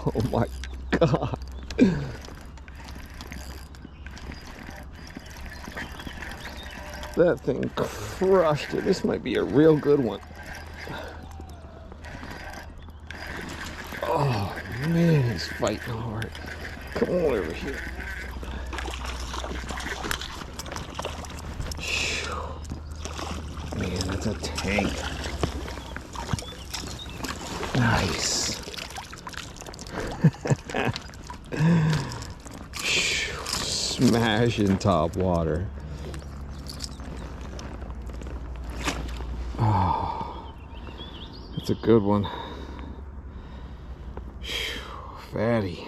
Oh my God. That thing crushed it. This might be a real good one. Oh man, he's fighting hard. Come on over here. Man, that's a tank. Nice. Smashing top water. Oh, that's a good one. Fatty.